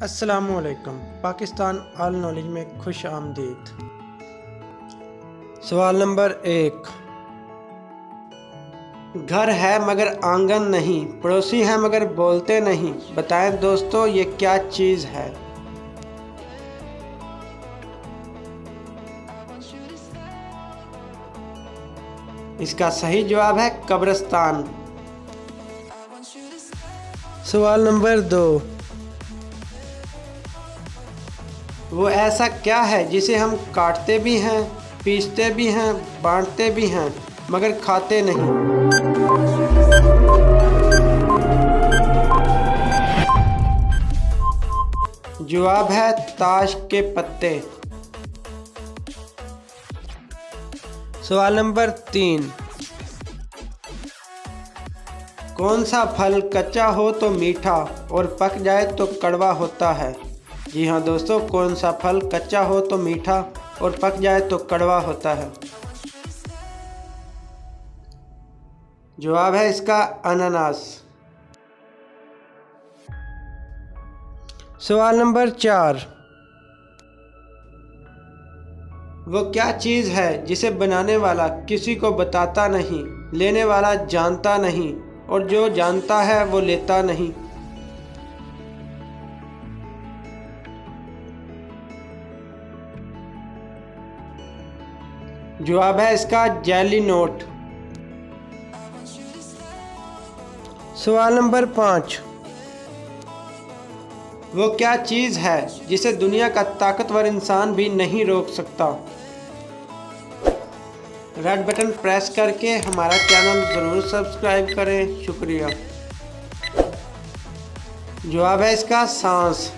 अस्सलामुअलैकुम। Pakistan all knowledge में खुश आमदीद। सवाल नंबर 1। घर है मगर आंगन नहीं, पड़ोसी है मगर बोलते नहीं, बताएं दोस्तों ये क्या चीज़ है। इसका सही जवाब है कब्रिस्तान। सवाल नंबर 2। वो ऐसा क्या है जिसे हम काटते भी हैं, पीसते भी हैं, बांटते भी हैं, मगर खाते नहीं। जवाब है ताश के पत्ते। सवाल नंबर 3। कौन सा फल कच्चा हो तो मीठा और पक जाए तो कड़वा होता है। जी हाँ दोस्तों, कौन सा फल कच्चा हो तो मीठा और पक जाए तो कड़वा होता है। जवाब है इसका अनानास। सवाल नंबर 4। वो क्या चीज़ है जिसे बनाने वाला किसी को बताता नहीं, लेने वाला जानता नहीं और जो जानता है वो लेता नहीं। जवाब है इसका जेली नोट। सवाल नंबर 5। वो क्या चीज़ है जिसे दुनिया का ताकतवर इंसान भी नहीं रोक सकता। रेड बटन प्रेस करके हमारा चैनल ज़रूर सब्सक्राइब करें, शुक्रिया। जवाब है इसका सांस।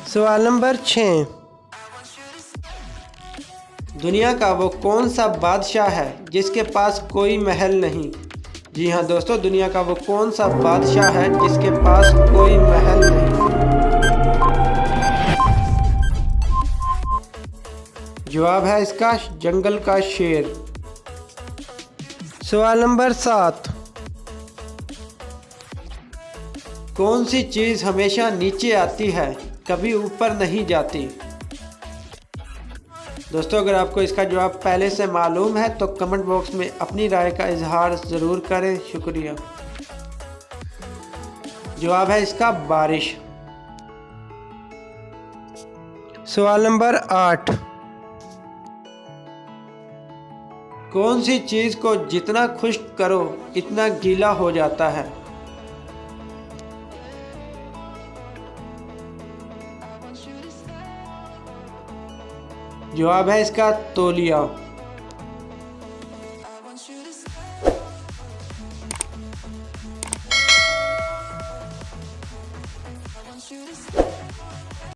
सवाल नंबर 6। दुनिया का वो कौन सा बादशाह है जिसके पास कोई महल नहीं। जी हाँ दोस्तों, दुनिया का वो कौन सा बादशाह है जिसके पास कोई महल नहीं। जवाब है इसका जंगल का शेर। सवाल नंबर 7। कौन सी चीज़ हमेशा नीचे आती है, कभी ऊपर नहीं जाती। दोस्तों, अगर आपको इसका जवाब पहले से मालूम है तो कमेंट बॉक्स में अपनी राय का इजहार ज़रूर करें, शुक्रिया। जवाब है इसका बारिश। सवाल नंबर 8। कौन सी चीज़ को जितना खुश्क करो इतना गीला हो जाता है। जवाब है इसका तौलिया।